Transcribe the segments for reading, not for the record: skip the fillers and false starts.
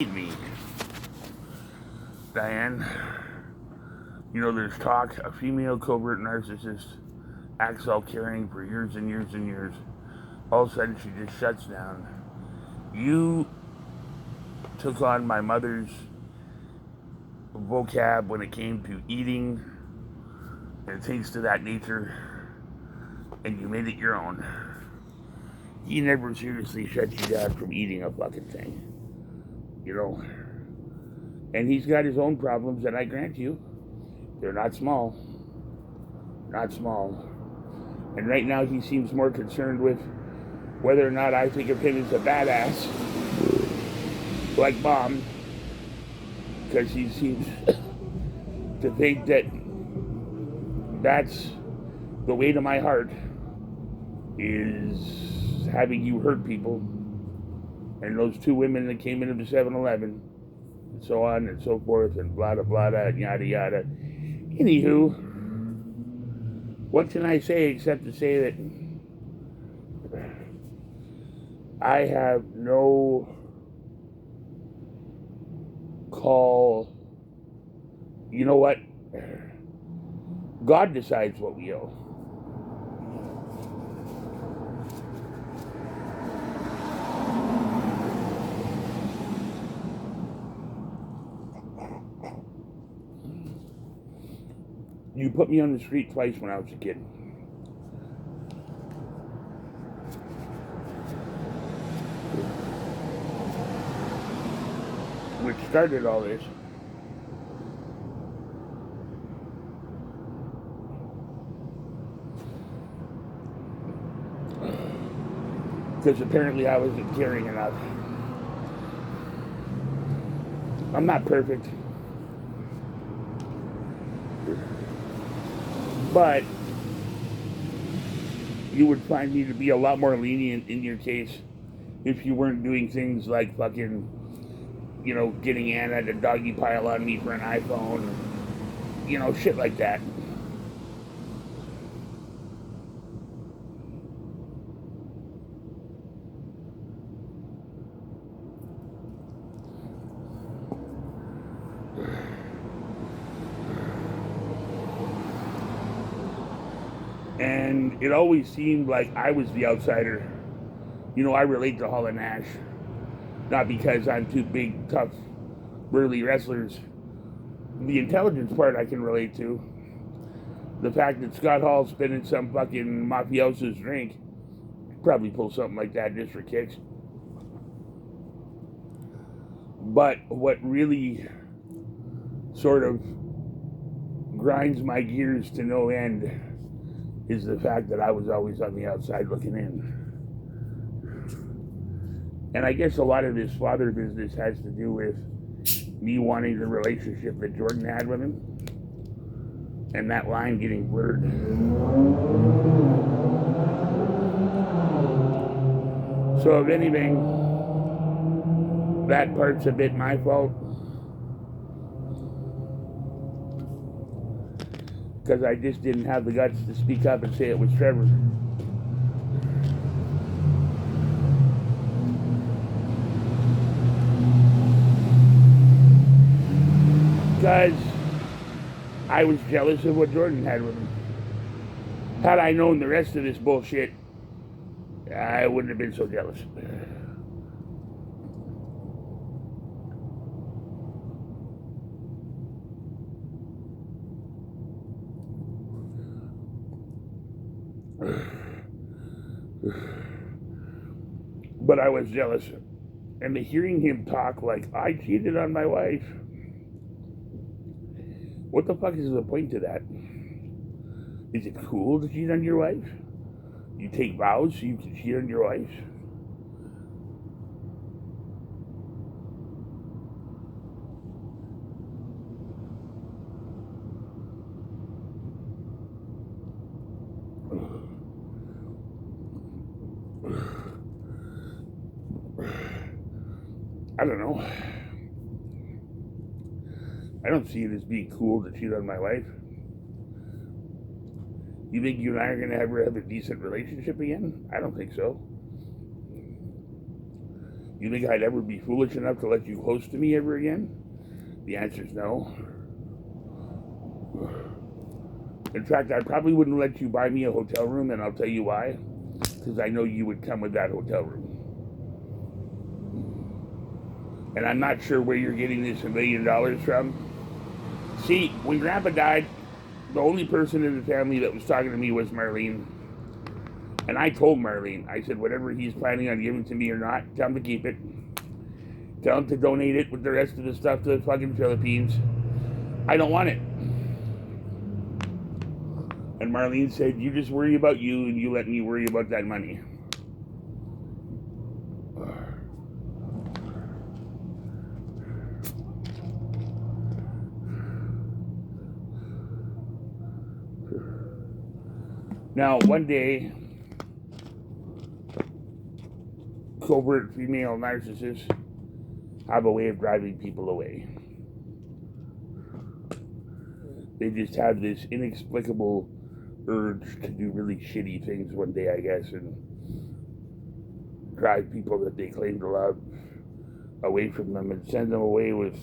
Me, Diane. You know, there's talk a female covert narcissist acts all caring for years and years and years. All of a sudden, she just shuts down. You took on my mother's vocab when it came to eating and things to that nature, and you made it your own. He never seriously shut you down from eating a fucking thing. You know? And he's got his own problems, and I grant you, they're not small. Not small. And right now he seems more concerned with whether or not I think of him as a badass, like Mom, because he seems to think that that's the way to my heart, is having you hurt people. And those two women that came into the 7-Eleven, and so on and so forth, and blah, blah, blah, and yada, yada. Anywho, what can I say except to say that I have no call. You know what? God decides what we owe. You put me on the street twice when I was a kid. Which started all this. Because apparently I wasn't caring enough. I'm not perfect. But you would find me to be a lot more lenient in your case if you weren't doing things like fucking, getting Anna to doggy pile on me for an iPhone. Shit like that. And it always seemed like I was the outsider. I relate to Hall and Nash. Not because I'm two big, tough, burly wrestlers. The intelligence part I can relate to. The fact that Scott Hall's been in some fucking mafioso's drink, probably pull something like that just for kicks. But what really sort of grinds my gears to no end is the fact that I was always on the outside looking in. And I guess a lot of this father business has to do with me wanting the relationship that Jordan had with him, and that line getting blurred. So if anything, that part's a bit my fault, because I just didn't have the guts to speak up and say it was Trevor. Because I was jealous of what Jordan had with him. Had I known the rest of this bullshit, I wouldn't have been so jealous. But I was jealous. And hearing him talk like, I cheated on my wife. What the fuck is the point to that? Is it cool to cheat on your wife? You take vows so you can cheat on your wife? I don't know. I don't see it as being cool to cheat on my wife. You think you and I are going to ever have a decent relationship again? I don't think so. You think I'd ever be foolish enough to let you close to me ever again? The answer is no. In fact, I probably wouldn't let you buy me a hotel room, and I'll tell you why. Because I know you would come with that hotel room. And I'm not sure where you're getting this $1 million from. See, when Grandpa died, the only person in the family that was talking to me was Marlene. And I told Marlene, I said, whatever he's planning on giving to me or not, tell him to keep it. Tell him to donate it with the rest of the stuff to the fucking Philippines. I don't want it. And Marlene said, you just worry about you and you let me worry about that money. Now, one day, covert female narcissists have a way of driving people away. They just have this inexplicable urge to do really shitty things one day, I guess, and drive people that they claim to love away from them and send them away with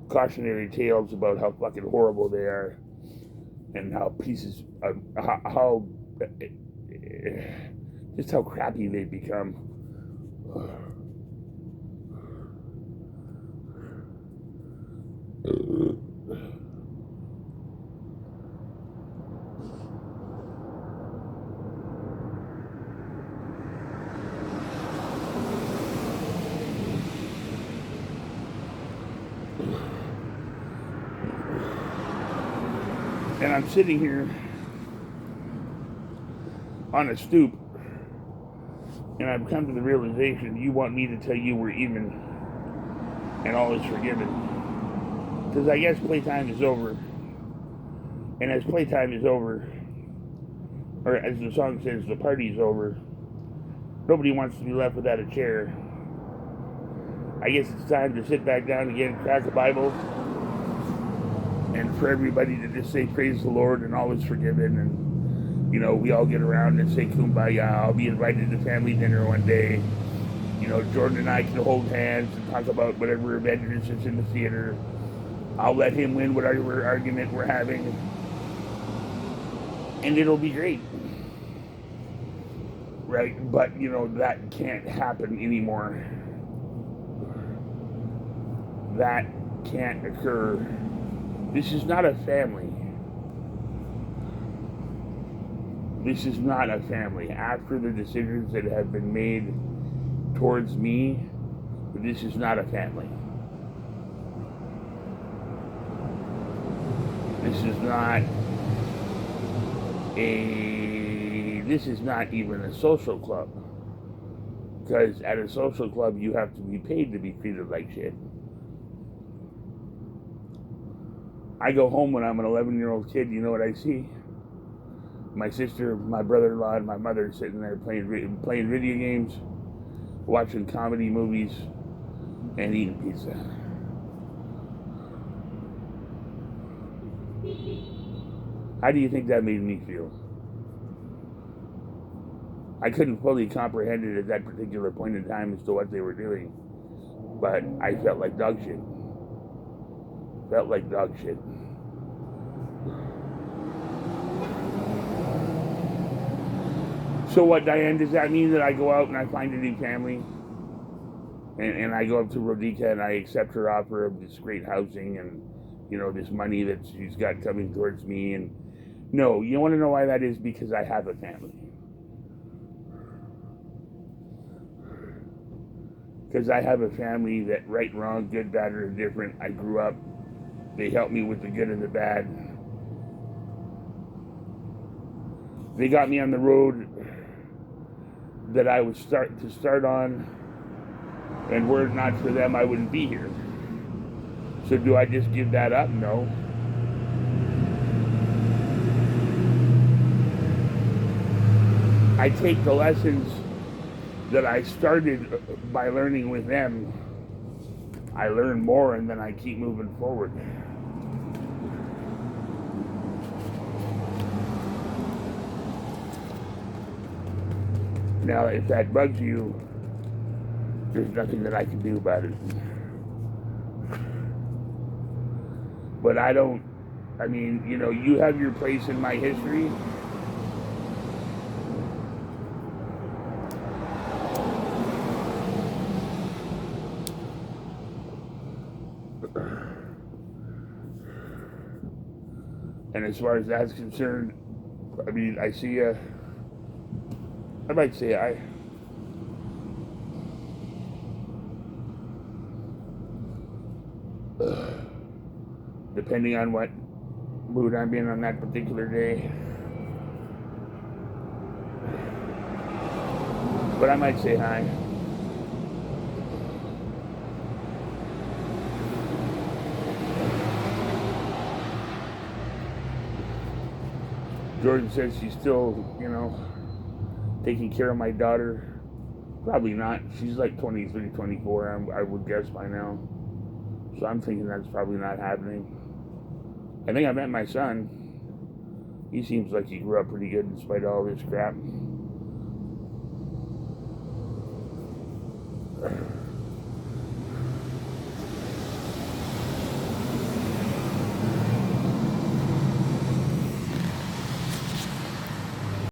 cautionary tales about how fucking horrible they are and how pieces of just how crappy they become. And I'm sitting here on a stoop, and I've come to the realization you want me to tell you we're even and all is forgiven. Because I guess playtime is over. And as playtime is over, or as the song says, the party's over, nobody wants to be left without a chair. I guess it's time to sit back down again, crack a Bible, and for everybody to just say praise the Lord and all is forgiven, and you know, we all get around and say kumbaya. I'll be invited to family dinner one day. You know, Jordan and I can hold hands and talk about whatever event it is that's in the theater. I'll let him win whatever argument we're having, and it'll be great, right? But you know, that can't happen anymore. That can't occur. This is not a family. This is not a family. After the decisions that have been made towards me, this is not a family. This is not even a social club. Because at a social club, you have to be paid to be treated like shit. I go home when I'm an 11-year-old kid, you know what I see? My sister, my brother-in-law, and my mother sitting there playing video games, watching comedy movies, and eating pizza. How do you think that made me feel? I couldn't fully comprehend it at that particular point in time as to what they were doing, but I felt like dog shit. Felt like dog shit. So what, Diane, does that mean that I go out and I find a new family? And I go up to Rodica and I accept her offer of this great housing and, you know, this money that she's got coming towards me? And no, you want to know why that is? Because I have a family. Because I have a family that, right, wrong, good, bad, or indifferent, I grew up. They helped me with the good and the bad. They got me on the road that I would start on, and were it not for them, I wouldn't be here. So do I just give that up? No. I take the lessons that I started by learning with them. I learn more, and then I keep moving forward. Now, if that bugs you, there's nothing that I can do about it. But I mean, you know, you have your place in my history. And as far as that's concerned, I mean, I see I might say depending on what mood I'm in on that particular day. But I might say hi. Jordan says she's still, you know, taking care of my daughter. Probably not. She's like 23, 24, I would guess by now. So I'm thinking that's probably not happening. I think I met my son. He seems like he grew up pretty good despite all this crap.